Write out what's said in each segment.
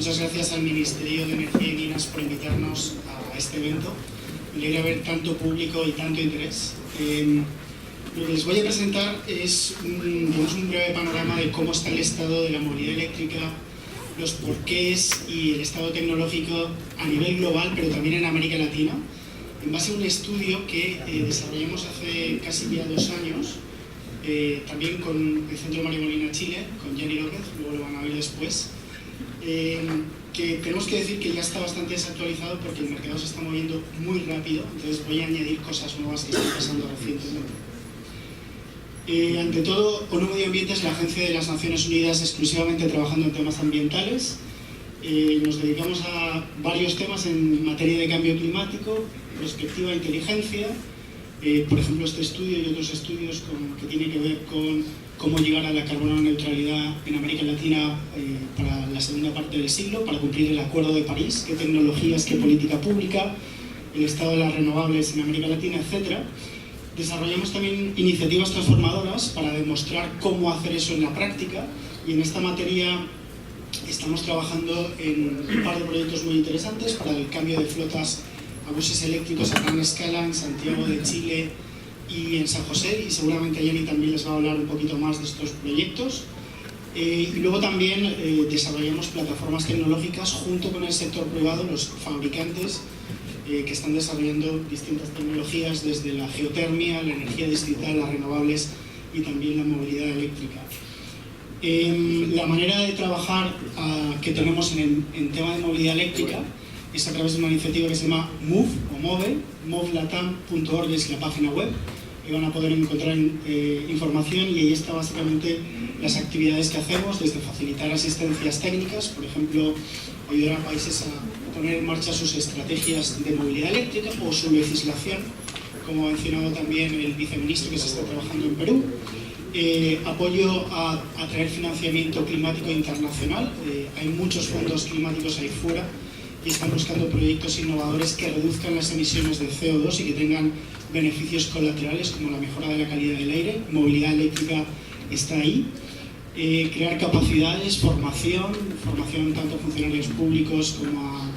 muchas gracias al Ministerio de Energía y Minas por invitarnos a este evento. Me alegra ver tanto público y tanto interés. Lo que les voy a presentar es un breve panorama de cómo está el estado de la movilidad eléctrica, los porqués y el estado tecnológico a nivel global, pero también en América Latina, en base a un estudio que desarrollamos hace casi ya 2 años, también con el Centro Mario Molina Chile, con Jenny López, luego lo van a ver después, que tenemos que decir que ya está bastante desactualizado porque el mercado se está moviendo muy rápido, entonces voy a añadir cosas nuevas que están pasando recientemente. Ante todo, ONU Medio Ambiente es la agencia de las Naciones Unidas exclusivamente trabajando en temas ambientales. Nos dedicamos a varios temas en materia de cambio climático, perspectiva e inteligencia. Por ejemplo, este estudio y otros estudios que tienen que ver con cómo llegar a la carbono neutralidad en América Latina para la segunda parte del siglo, para cumplir el Acuerdo de París, qué tecnologías, qué política pública, el estado de las renovables en América Latina, etc. Desarrollamos también iniciativas transformadoras para demostrar cómo hacer eso en la práctica, y en esta materia estamos trabajando en un par de proyectos muy interesantes para el cambio de flotas a buses eléctricos a gran escala en Santiago de Chile y en San José, y seguramente Jenny también les va a hablar un poquito más de estos proyectos. Y luego también desarrollamos plataformas tecnológicas junto con el sector privado, los fabricantes que están desarrollando distintas tecnologías desde la geotermia, la energía distrital, las renovables y también la movilidad eléctrica. La manera de trabajar que tenemos en tema de movilidad eléctrica es a través de una iniciativa que se llama MOVE o MOVE, movelatam.org es la página web, y van a poder encontrar información, y ahí está básicamente las actividades que hacemos, desde facilitar asistencias técnicas, por ejemplo, ayudar a países a poner en marcha sus estrategias de movilidad eléctrica o su legislación, como ha mencionado también el viceministro que se está trabajando en Perú. Apoyo a atraer financiamiento climático internacional. Hay muchos fondos climáticos ahí fuera y están buscando proyectos innovadores que reduzcan las emisiones de CO2 y que tengan beneficios colaterales como la mejora de la calidad del aire. Movilidad eléctrica está ahí. Crear capacidades, formación tanto a funcionarios públicos como a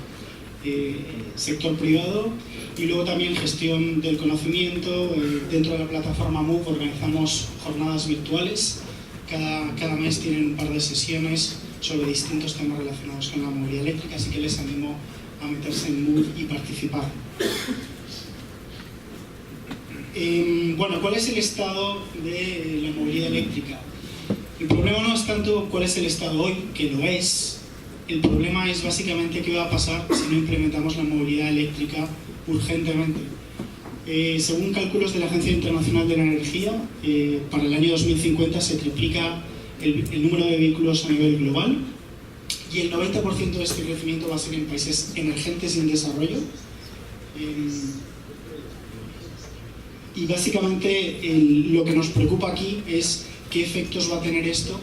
sector privado, y luego también gestión del conocimiento. Dentro de la plataforma MOVE organizamos jornadas virtuales. Cada mes tienen un par de sesiones sobre distintos temas relacionados con la movilidad eléctrica, así que les animo a meterse en MOVE y participar. Bueno, ¿cuál es el estado de la movilidad eléctrica? El problema no es tanto cuál es el estado hoy, que lo es. El problema es básicamente qué va a pasar si no implementamos la movilidad eléctrica urgentemente. Según cálculos de la Agencia Internacional de la Energía, para el año 2050 se triplica el número de vehículos a nivel global, y el 90% de este crecimiento va a ser en países emergentes y en desarrollo. Y básicamente lo que nos preocupa aquí es qué efectos va a tener esto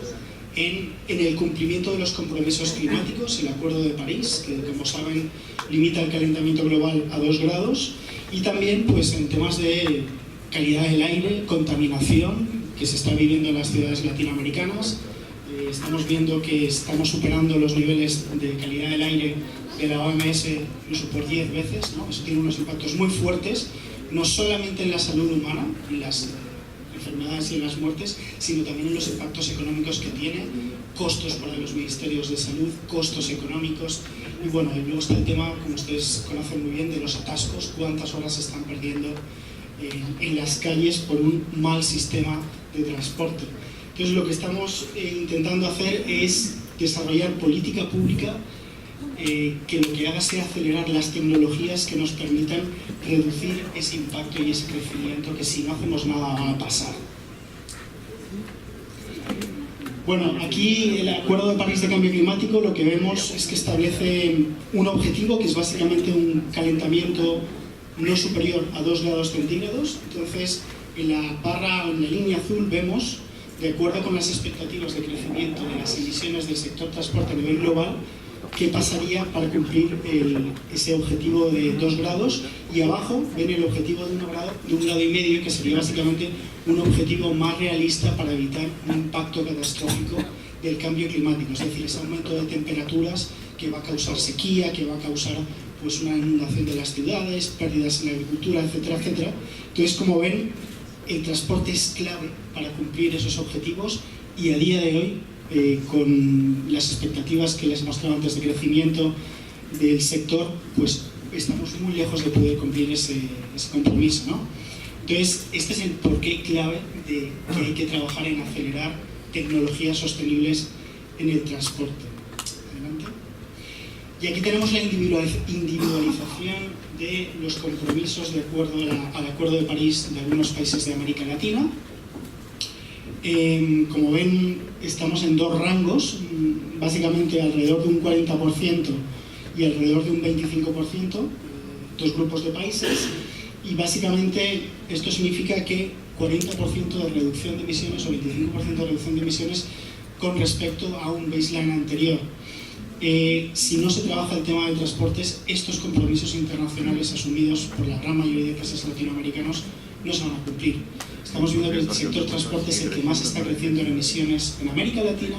en el cumplimiento de los compromisos climáticos, el Acuerdo de París, que como saben limita el calentamiento global a 2 grados, y también pues, en temas de calidad del aire, contaminación, que se está viviendo en las ciudades latinoamericanas. Estamos viendo que estamos superando los niveles de calidad del aire de la OMS incluso por 10 veces, ¿no? Eso tiene unos impactos muy fuertes, no solamente en la salud humana, en las enfermedades y en las muertes, sino también en los impactos económicos que tiene, costos para los ministerios de salud, costos económicos. Y bueno, y luego está el tema, como ustedes conocen muy bien, de los atascos, cuántas horas se están perdiendo en las calles por un mal sistema de transporte. Entonces lo que estamos intentando hacer es desarrollar política pública que lo que haga sea acelerar las tecnologías que nos permitan reducir ese impacto y ese crecimiento que si no hacemos nada va a pasar. Bueno, aquí el Acuerdo de París de Cambio Climático lo que vemos es que establece un objetivo que es básicamente un calentamiento no superior a 2 grados centígrados. Entonces, en la barra o en la línea azul vemos, de acuerdo con las expectativas de crecimiento de las emisiones del sector transporte a nivel global, qué pasaría para cumplir ese objetivo de 2 grados, y abajo ven el objetivo de 1 grado, de 1,5 grados, que sería básicamente un objetivo más realista para evitar un impacto catastrófico del cambio climático, es decir, ese aumento de temperaturas que va a causar sequía, que va a causar pues una inundación de las ciudades, pérdidas en la agricultura, etcétera, etcétera. Entonces, como ven, el transporte es clave para cumplir esos objetivos y a día de hoy, con las expectativas que les mostraba antes de crecimiento del sector, pues estamos muy lejos de poder cumplir ese compromiso, ¿no? Entonces, este es el porqué clave de que hay que trabajar en acelerar tecnologías sostenibles en el transporte. Adelante. Y aquí tenemos la individualización de los compromisos de acuerdo al Acuerdo de París de algunos países de América Latina. Como ven, estamos en dos rangos, básicamente alrededor de un 40% y alrededor de un 25%, dos grupos de países, y básicamente esto significa que 40% de reducción de emisiones o 25% de reducción de emisiones con respecto a un baseline anterior. Si no se trabaja el tema de transportes, estos compromisos internacionales asumidos por la gran mayoría de países latinoamericanos no se van a cumplir. Estamos viendo que el sector transporte es el que más está creciendo en emisiones en América Latina.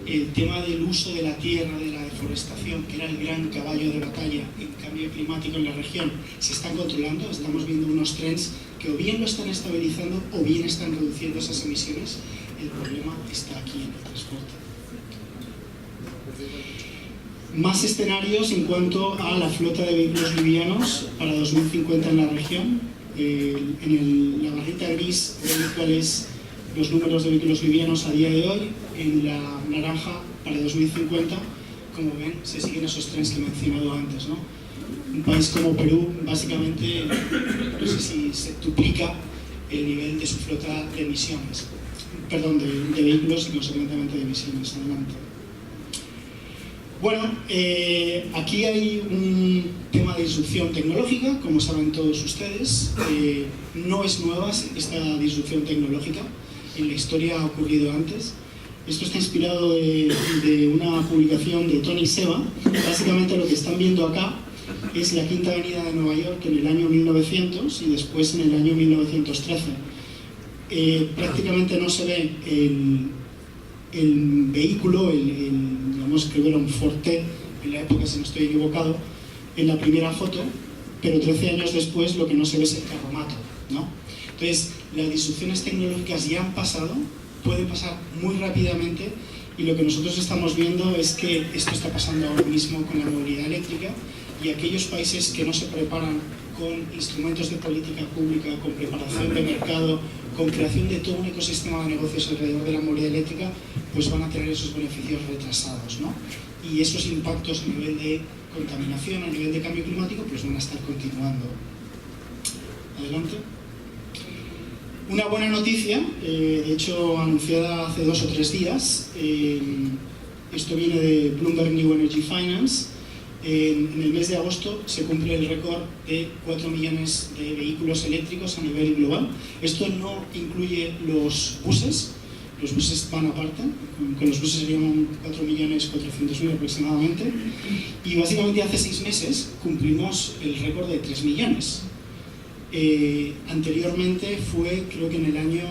El tema del uso de la tierra, de la deforestación, que era el gran caballo de batalla en cambio climático en la región, se están controlando. Estamos viendo unos trends que o bien lo están estabilizando o bien están reduciendo esas emisiones. El problema está aquí en el transporte. Más escenarios en cuanto a la flota de vehículos livianos para 2050 en la región. La barrita gris ven cuáles los números de vehículos livianos a día de hoy. En la naranja para 2050, como ven, se siguen esos trends que he mencionado antes, ¿no? Un país como Perú, básicamente, no sé si se duplica el nivel de su flota de emisiones, perdón, de vehículos y consecuentemente de emisiones. Adelante. Bueno, aquí hay un tema de disrupción tecnológica, como saben todos ustedes. No es nueva esta disrupción tecnológica, en la historia ha ocurrido antes. Esto está inspirado de una publicación de Tony Seba. Básicamente lo que están viendo acá es la Quinta Avenida de Nueva York en el año 1900 y después en el año 1913. Prácticamente no se ve el vehículo, digamos que era un Forte en la época, si no estoy equivocado, en la primera foto, pero 13 años después lo que no se ve es el carromato, ¿no? Entonces, las disrupciones tecnológicas ya han pasado, pueden pasar muy rápidamente, y lo que nosotros estamos viendo es que esto está pasando ahora mismo con la movilidad eléctrica, y aquellos países que no se preparan con instrumentos de política pública, con preparación de mercado, con creación de todo un ecosistema de negocios alrededor de la movilidad eléctrica, pues van a tener esos beneficios retrasados, ¿no? Y esos impactos a nivel de contaminación, a nivel de cambio climático, pues van a estar continuando. Adelante. Una buena noticia, de hecho anunciada hace 2 o 3 días, esto viene de Bloomberg New Energy Finance. En el mes de agosto se cumple el récord de 4 millones de vehículos eléctricos a nivel global. Esto no incluye los buses van aparte, con los buses serían 4.400.000 aproximadamente, y básicamente hace 6 meses cumplimos el récord de 3 millones. Anteriormente fue, creo que en el año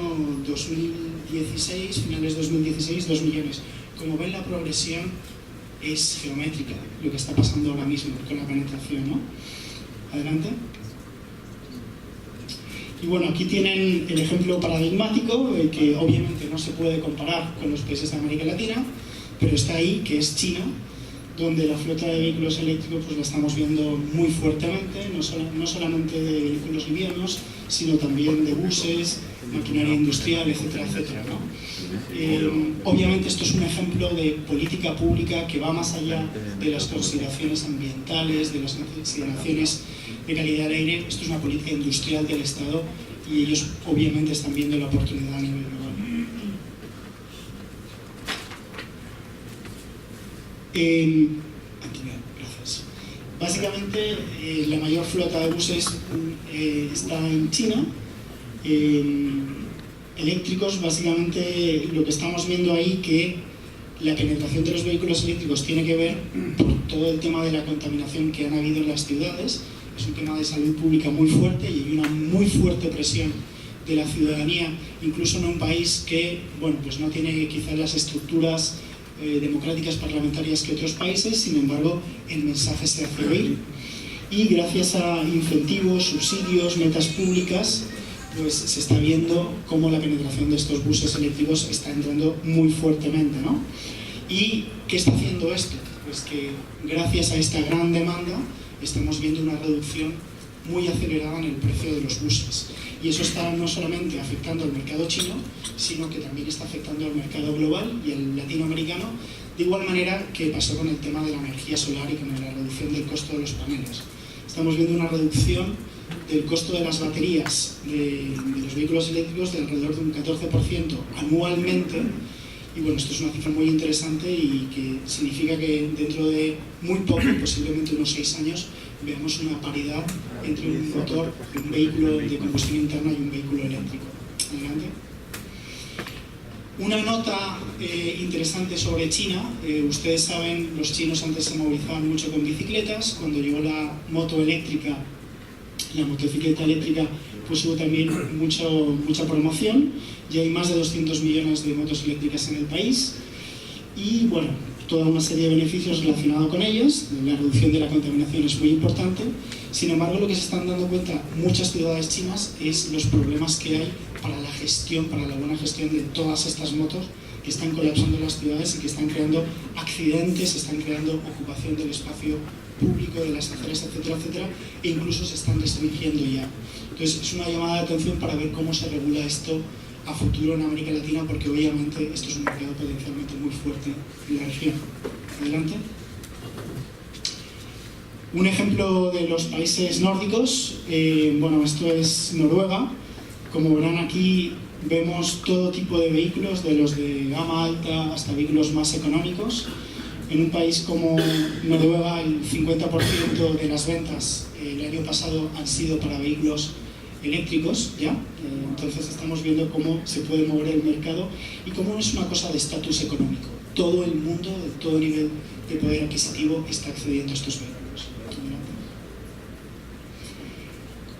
2016, finales de 2016, 2 millones. Como ven, la progresión es geométrica, lo que está pasando ahora mismo con la penetración, ¿no? Adelante. Y bueno, aquí tienen el ejemplo paradigmático, que obviamente no se puede comparar con los países de América Latina, pero está ahí, que es China, donde la flota de vehículos eléctricos pues la estamos viendo muy fuertemente, no solamente de vehículos livianos, sino también de buses, maquinaria industrial, etcétera, etcétera, ¿no? Obviamente esto es un ejemplo de política pública que va más allá de las consideraciones ambientales, de las consideraciones de calidad del aire. Esto es una política industrial del Estado y ellos obviamente están viendo la oportunidad a nivel global. Gracias. Básicamente la mayor flota de buses está en China. Eléctricos, básicamente lo que estamos viendo ahí, que la penetración de los vehículos eléctricos tiene que ver por todo el tema de la contaminación que han habido en las ciudades. Es un tema de salud pública muy fuerte y hay una muy fuerte presión de la ciudadanía, incluso en un país que, bueno, pues no tiene quizás las estructuras democráticas parlamentarias que otros países, sin embargo el mensaje se hace oír y gracias a incentivos, subsidios, metas públicas, pues se está viendo cómo la penetración de estos buses eléctricos está entrando muy fuertemente, ¿no? ¿Y qué está haciendo esto? Pues que gracias a esta gran demanda estamos viendo una reducción muy acelerada en el precio de los buses. Y eso está no solamente afectando al mercado chino, sino que también está afectando al mercado global y al latinoamericano, de igual manera que pasó con el tema de la energía solar y con la reducción del costo de los paneles. Estamos viendo una reducción del costo de las baterías de los vehículos eléctricos de alrededor de un 14% anualmente. Y bueno, esto es una cifra muy interesante y que significa que dentro de muy poco, posiblemente unos 6 años, veamos una paridad entre un motor, un vehículo de combustión interna y un vehículo eléctrico. Adelante. Una nota interesante sobre China. Ustedes saben, los chinos antes se movilizaban mucho con bicicletas. Cuando llegó la moto eléctrica, la motocicleta eléctrica, pues hubo también mucha promoción. Ya hay más de 200 millones de motos eléctricas en el país y bueno, toda una serie de beneficios relacionados con ellas. La reducción de la contaminación es muy importante. Sin embargo, lo que se están dando cuenta muchas ciudades chinas es los problemas que hay para la gestión, para la buena gestión de todas estas motos que están colapsando las ciudades y que están creando accidentes, están creando ocupación del espacio público, de las aceras, etcétera, etcétera, e incluso se están restringiendo ya. Entonces, es una llamada de atención para ver cómo se regula esto a futuro en América Latina, porque obviamente esto es un mercado potencialmente muy fuerte en la región. Adelante. Un ejemplo de los países nórdicos, bueno, esto es Noruega. Como verán aquí, vemos todo tipo de vehículos, de los de gama alta hasta vehículos más económicos. En un país como Noruega, el 50% de las ventas el año pasado han sido para vehículos eléctricos, ¿ya? Entonces estamos viendo cómo se puede mover el mercado y cómo no es una cosa de estatus económico. Todo el mundo, de todo nivel de poder adquisitivo, está accediendo a estos vehículos.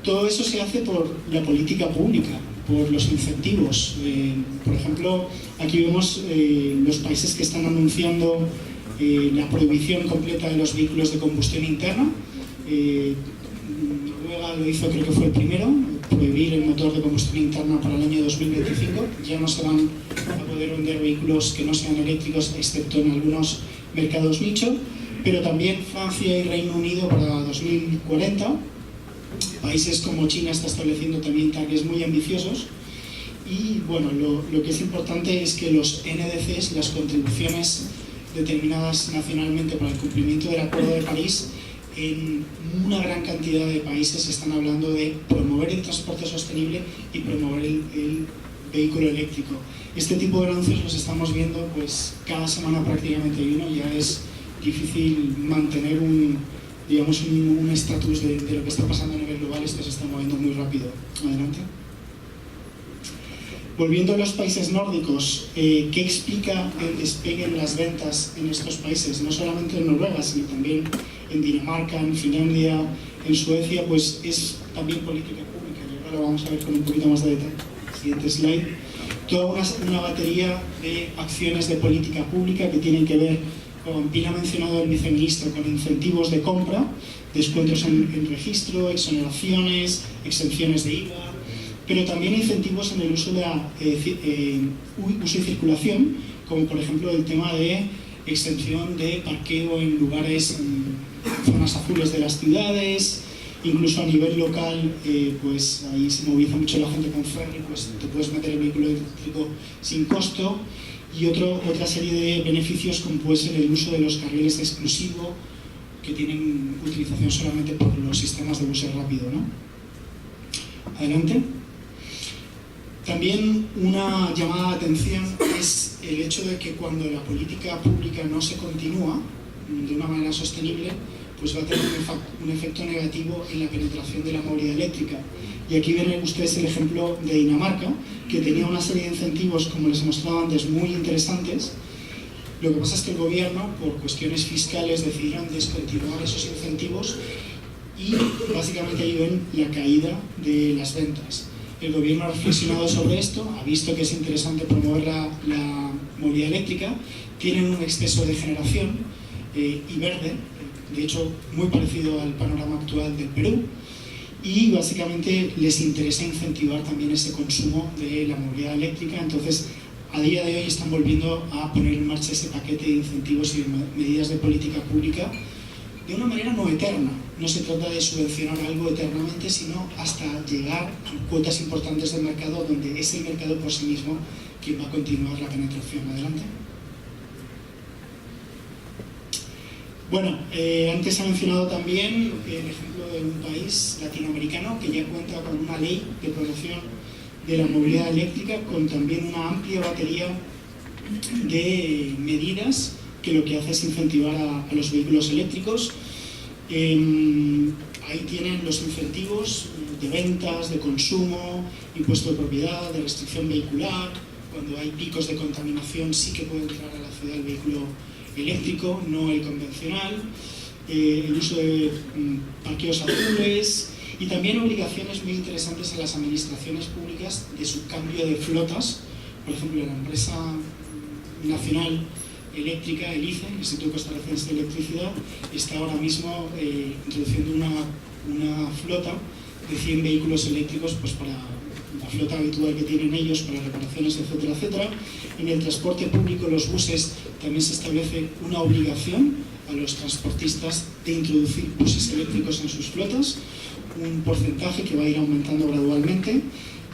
Todo eso se hace por la política pública, por los incentivos. Por ejemplo, aquí vemos los países que están anunciando la prohibición completa de los vehículos de combustión interna. Noruega lo hizo, creo que fue el primero, prohibir el motor de combustión interna para el año 2025. Ya no se van a poder vender vehículos que no sean eléctricos, excepto en algunos mercados nicho, pero también Francia y Reino Unido para 2040. Países como China está estableciendo también targets muy ambiciosos. Y bueno, lo que es importante es que los NDCs, las contribuciones determinadas nacionalmente para el cumplimiento del Acuerdo de París, en una gran cantidad de países están hablando de promover el transporte sostenible y promover el vehículo eléctrico. Este tipo de anuncios los estamos viendo pues cada semana prácticamente hay uno. Ya es difícil mantener un estatus de lo que está pasando a nivel global. Esto se está moviendo muy rápido. Adelante. Volviendo a los países nórdicos, ¿qué explica el despegue en las ventas en estos países? No solamente en Noruega, sino también en Dinamarca, en Finlandia, en Suecia, pues es también política pública. Y ahora lo vamos a ver con un poquito más de detalle. Siguiente slide. Toda una batería de acciones de política pública que tienen que ver con, bien ha mencionado el viceministro, con incentivos de compra, descuentos en registro, exoneraciones, exenciones de IVA, pero también incentivos en el uso uso y circulación, como por ejemplo el tema de extensión de parqueo en lugares, en zonas azules de las ciudades, incluso a nivel local, pues ahí se moviliza mucho la gente con ferry, pues te puedes meter el vehículo eléctrico sin costo, y otra serie de beneficios como puede ser el uso de los carriles exclusivos que tienen utilización solamente por los sistemas de buses rápido, ¿no? Adelante. También una llamada de atención es el hecho de que cuando la política pública no se continúa de una manera sostenible, pues va a tener un efecto negativo en la penetración de la movilidad eléctrica. Y aquí ven ustedes el ejemplo de Dinamarca, que tenía una serie de incentivos, como les mostraba antes, muy interesantes. Lo que pasa es que el gobierno, por cuestiones fiscales, decidieron descontinuar esos incentivos y básicamente ahí ven la caída de las ventas. El gobierno ha reflexionado sobre esto, ha visto que es interesante promover la movilidad eléctrica tienen un exceso de generación y verde, de hecho muy parecido al panorama actual del Perú, y básicamente les interesa incentivar también ese consumo de la movilidad eléctrica. Entonces, a día de hoy están volviendo a poner en marcha ese paquete de incentivos y de medidas de política pública de una manera no eterna. No se trata de subvencionar algo eternamente, sino hasta llegar a cuotas importantes del mercado, donde es el mercado por sí mismo quien va a continuar la penetración. Adelante. Bueno, antes ha mencionado también el ejemplo de un país latinoamericano que ya cuenta con una ley de promoción de la movilidad eléctrica, con también una amplia batería de medidas que lo que hace es incentivar a los vehículos eléctricos. Ahí tienen los incentivos de ventas, de consumo, impuesto de propiedad, de restricción vehicular. Cuando hay picos de contaminación sí que puede entrar a la ciudad el vehículo eléctrico, no el convencional. El uso de parqueos azules y también obligaciones muy interesantes a las administraciones públicas de su cambio de flotas. Por ejemplo, la empresa nacional eléctrica, el ICE, el Instituto Costarricense de Electricidad, está ahora mismo introduciendo una flota de 100 vehículos eléctricos, pues para la flota habitual que tienen ellos, para reparaciones, etcétera, etcétera. En el transporte público, los buses, también se establece una obligación a los transportistas de introducir buses eléctricos en sus flotas, un porcentaje que va a ir aumentando gradualmente,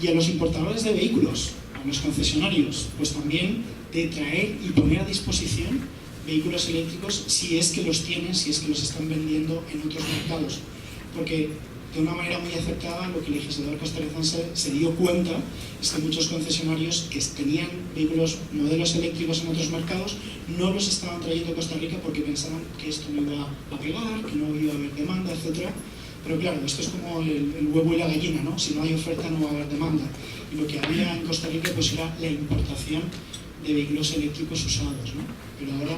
y a los importadores de vehículos, a los concesionarios, pues también de traer y poner a disposición vehículos eléctricos si es que los tienen, si es que los están vendiendo en otros mercados. Porque de una manera muy acertada lo que el legislador costarricense se dio cuenta es que muchos concesionarios que tenían vehículos, modelos eléctricos en otros mercados, no los estaban trayendo a Costa Rica porque pensaban que esto no iba a pegar, que no iba a haber demanda, etc. Pero claro, esto es como el huevo y la gallina, ¿no? Si no hay oferta no va a haber demanda. Y lo que había en Costa Rica pues era la importación de vehículos eléctricos usados, ¿no? Pero ahora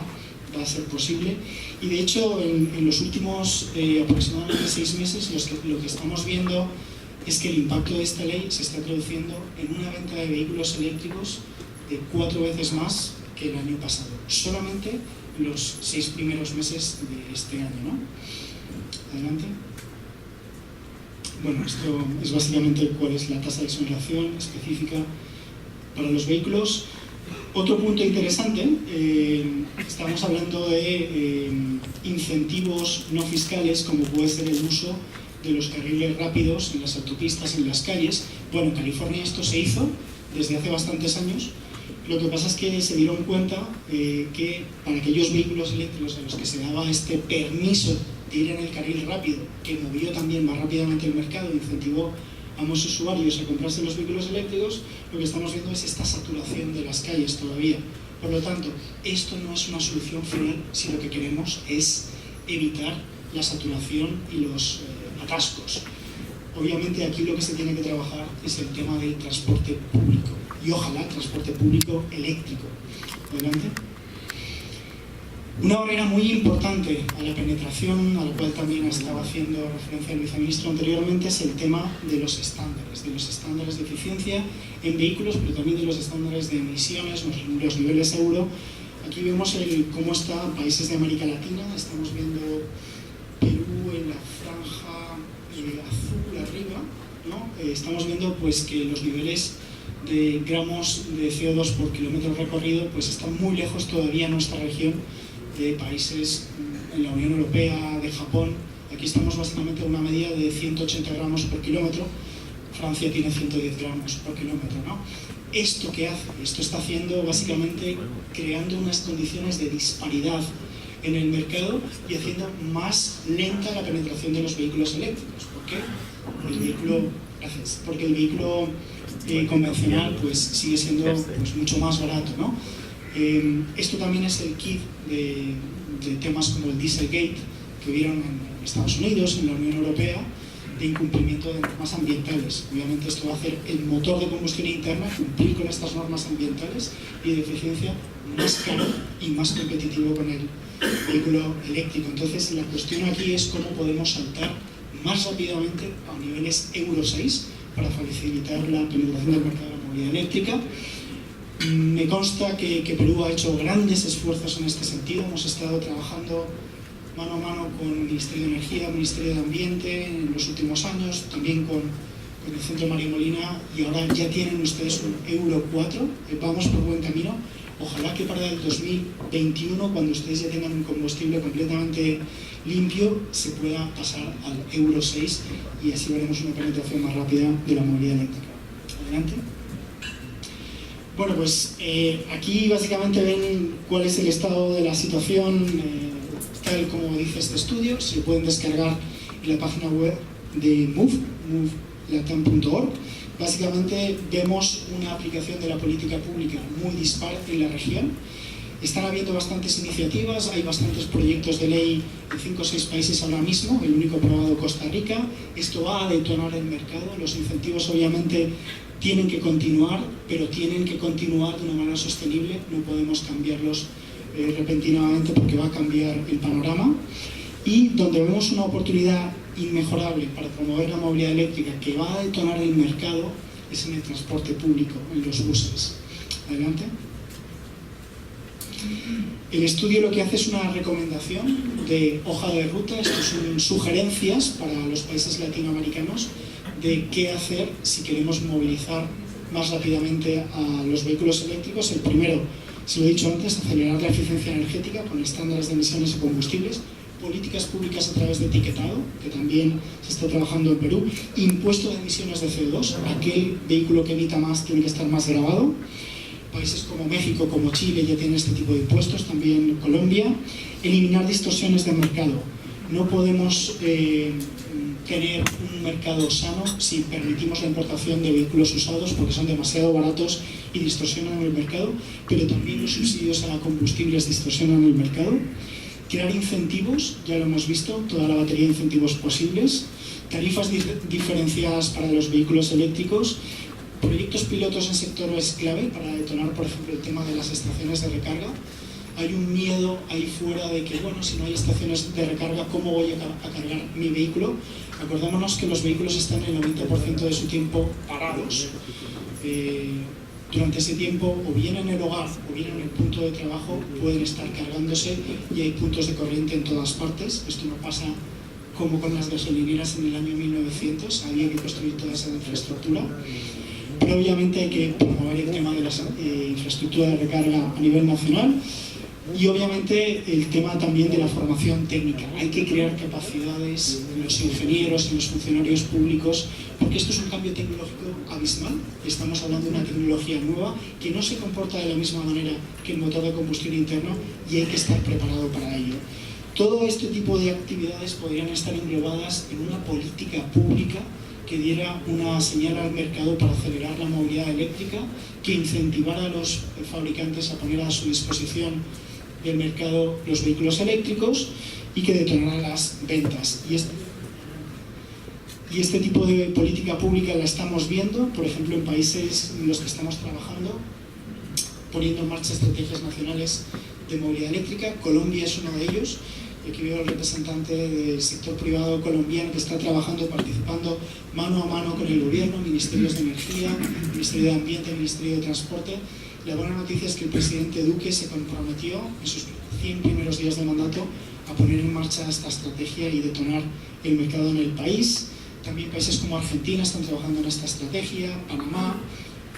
va a ser posible, y de hecho en los últimos aproximadamente 6 meses lo que estamos viendo es que el impacto de esta ley se está traduciendo en una venta de vehículos eléctricos de 4 veces más que el año pasado, solamente en los 6 primeros meses de este año, ¿no? Adelante. Bueno, esto es básicamente cuál es la tasa de exoneración específica para los vehículos. Otro punto interesante, estamos hablando de incentivos no fiscales, como puede ser el uso de los carriles rápidos en las autopistas, en las calles. Bueno, en California esto se hizo desde hace bastantes años. Lo que pasa es que se dieron cuenta que para aquellos vehículos eléctricos a los que se daba este permiso de ir en el carril rápido, que movió también más rápidamente el mercado, incentivó a muchos usuarios a comprarse los vehículos eléctricos, lo que estamos viendo es esta saturación de las calles todavía. Por lo tanto, esto no es una solución final si lo que queremos es evitar la saturación y los atascos. Obviamente aquí lo que se tiene que trabajar es el tema del transporte público, y ojalá transporte público eléctrico. Adelante. Una barrera muy importante a la penetración, a la cual también estaba haciendo referencia el viceministro anteriormente, es el tema de los estándares de eficiencia en vehículos, pero también de los estándares de emisiones, los niveles euro. Aquí vemos cómo están países de América Latina, estamos viendo Perú en la franja azul arriba, ¿no? Estamos viendo pues, que los niveles de gramos de CO2 por kilómetro recorrido pues, están muy lejos todavía en nuestra región de países en la Unión Europea, de Japón. Aquí estamos básicamente a una media de 180 gramos por kilómetro. Francia tiene 110 gramos por kilómetro, ¿no? ¿Esto qué hace? Esto está haciendo básicamente creando unas condiciones de disparidad en el mercado y haciendo más lenta la penetración de los vehículos eléctricos. ¿Por qué? Porque el vehículo convencional pues, sigue siendo pues, mucho más barato, ¿no? Esto también es el kit de temas como el Dieselgate que hubieron en Estados Unidos, en la Unión Europea, de incumplimiento de normas ambientales. Obviamente esto va a hacer el motor de combustión interna cumplir con estas normas ambientales y de eficiencia más caro y más competitivo con el vehículo eléctrico. Entonces la cuestión aquí es cómo podemos saltar más rápidamente a niveles Euro 6 para facilitar la penetración del mercado de la movilidad eléctrica. Me consta que Perú ha hecho grandes esfuerzos en este sentido. Hemos estado trabajando mano a mano con el Ministerio de Energía, el Ministerio de Ambiente en los últimos años, también con el Centro Mario Molina, y ahora ya tienen ustedes un Euro 4, vamos por buen camino. Ojalá que para el 2021, cuando ustedes ya tengan un combustible completamente limpio, se pueda pasar al Euro 6 y así veremos una penetración más rápida de la movilidad eléctrica. Adelante. Bueno, pues aquí básicamente ven cuál es el estado de la situación, tal como dice este estudio. Se pueden descargar en la página web de movelatam.org. Básicamente vemos una aplicación de la política pública muy dispar en la región. Están habiendo bastantes iniciativas, hay bastantes proyectos de ley en 5 o 6 países ahora mismo, el único aprobado Costa Rica. Esto va a detonar el mercado. Los incentivos obviamente tienen que continuar, pero tienen que continuar de una manera sostenible. No podemos cambiarlos repentinamente porque va a cambiar el panorama. Y donde vemos una oportunidad inmejorable para promover la movilidad eléctrica que va a detonar el mercado es en el transporte público, en los buses. Adelante. El estudio lo que hace es una recomendación de hoja de ruta. Estas son sugerencias para los países latinoamericanos de qué hacer si queremos movilizar más rápidamente a los vehículos eléctricos. El primero, se lo he dicho antes, acelerar la eficiencia energética con estándares de emisiones y combustibles, políticas públicas a través de etiquetado, que también se está trabajando en Perú, impuesto de emisiones de CO2, aquel vehículo que emita más tiene que estar más grabado. Países como México, como Chile ya tienen este tipo de impuestos, también Colombia. Eliminar distorsiones de mercado. No podemos tener un mercado sano si permitimos la importación de vehículos usados porque son demasiado baratos y distorsionan el mercado, pero también los subsidios a la combustibles distorsionan el mercado. Crear incentivos, ya lo hemos visto, toda la batería de incentivos posibles. Tarifas diferenciadas para los vehículos eléctricos. Proyectos pilotos en sectores clave para detonar, por ejemplo, el tema de las estaciones de recarga. Hay un miedo ahí fuera de que, bueno, si no hay estaciones de recarga, ¿cómo voy a cargar mi vehículo? Acordémonos que los vehículos están el 90% de su tiempo parados. Durante ese tiempo, o bien en el hogar o bien en el punto de trabajo, pueden estar cargándose y hay puntos de corriente en todas partes. Esto no pasa como con las gasolineras en el año 1900, había que construir toda esa infraestructura. Pero obviamente hay que promover el tema de la infraestructura de recarga a nivel nacional y obviamente el tema también de la formación técnica. Hay que crear capacidades en los ingenieros, en los funcionarios públicos, porque esto es un cambio tecnológico abismal. Estamos hablando de una tecnología nueva que no se comporta de la misma manera que el motor de combustión interno y hay que estar preparado para ello. Todo este tipo de actividades podrían estar englobadas en una política pública que diera una señal al mercado para acelerar la movilidad eléctrica, que incentivara a los fabricantes a poner a su disposición del mercado los vehículos eléctricos y que detonara las ventas. Y este tipo de política pública la estamos viendo, por ejemplo, en países en los que estamos trabajando, poniendo en marcha estrategias nacionales de movilidad eléctrica. Colombia es uno de ellos. Y aquí veo al representante del sector privado colombiano que está trabajando, participando mano a mano con el gobierno, ministerios de energía, Ministerio de Ambiente, Ministerio de Transporte. La buena noticia es que el presidente Duque se comprometió en sus 100 primeros días de mandato a poner en marcha esta estrategia y detonar el mercado en el país. También países como Argentina están trabajando en esta estrategia, Panamá,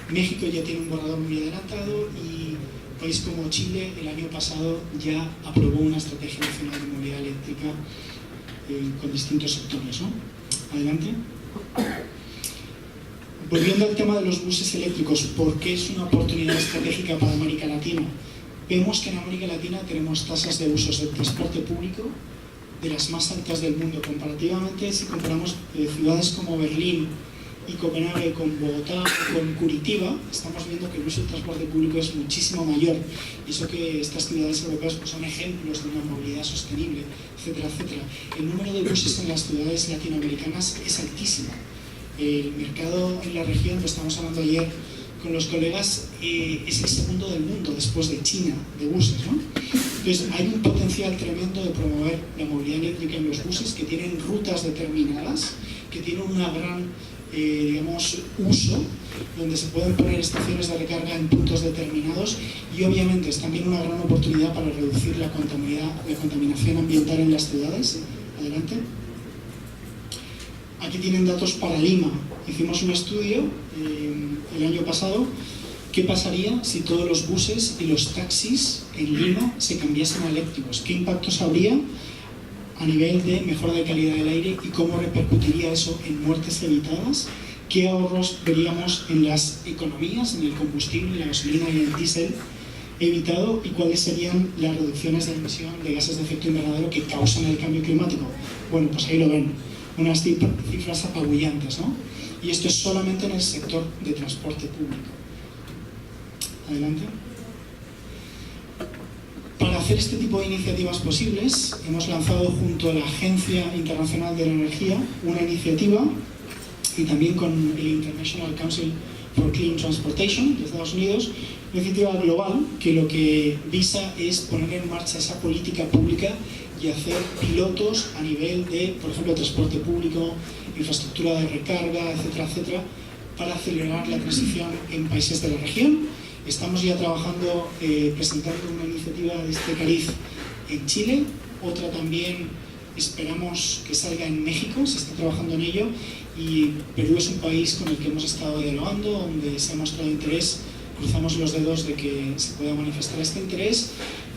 México ya tiene un borrador muy adelantado y un país como Chile el año pasado ya aprobó una estrategia nacional de movilidad eléctrica con distintos sectores, ¿no? Adelante. Volviendo al tema de los buses eléctricos, ¿por qué es una oportunidad estratégica para América Latina? Vemos que en América Latina tenemos tasas de usos del transporte público de las más altas del mundo. Comparativamente, si comparamos ciudades como Berlín y Copenhague con Bogotá o con Curitiba, estamos viendo que el uso del transporte público es muchísimo mayor. Y eso que estas ciudades europeas pues, son ejemplos de una movilidad sostenible, etcétera, etcétera. El número de buses en las ciudades latinoamericanas es altísimo. El mercado en la región, lo estamos hablando ayer con los colegas, es el segundo del mundo después de China, de buses, ¿no? Entonces hay un potencial tremendo de promover la movilidad eléctrica en los buses que tienen rutas determinadas, que tienen una gran, digamos, uso, donde se pueden poner estaciones de recarga en puntos determinados, y obviamente es también una gran oportunidad para reducir la contaminación ambiental en las ciudades. Adelante. Aquí tienen datos para Lima. Hicimos un estudio el año pasado. ¿Qué pasaría si todos los buses y los taxis en Lima se cambiasen a eléctricos? ¿Qué impactos habría a nivel de mejora de calidad del aire y cómo repercutiría eso en muertes evitadas? ¿Qué ahorros veríamos en las economías, en el combustible, en la gasolina y en el diésel evitado? ¿Y cuáles serían las reducciones de emisión de gases de efecto invernadero que causan el cambio climático? Bueno, pues ahí lo ven, unas cifras apabullantes, ¿no? Y esto es solamente en el sector de transporte público. Adelante. Para hacer este tipo de iniciativas posibles, hemos lanzado junto a la Agencia Internacional de la Energía una iniciativa, y también con el International Council for Clean Transportation de Estados Unidos, una iniciativa global que lo que visa es poner en marcha esa política pública y hacer pilotos a nivel de, por ejemplo, transporte público, infraestructura de recarga, etcétera, etcétera, para acelerar la transición en países de la región. Estamos ya trabajando, presentando una iniciativa de este cariz en Chile, otra también esperamos que salga en México, se está trabajando en ello, y Perú es un país con el que hemos estado dialogando, donde se ha mostrado interés. Cruzamos los dedos de que se pueda manifestar este interés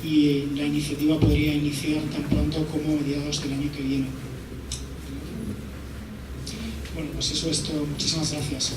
y la iniciativa podría iniciar tan pronto como mediados del año que viene. Bueno, pues eso es todo. Muchísimas gracias.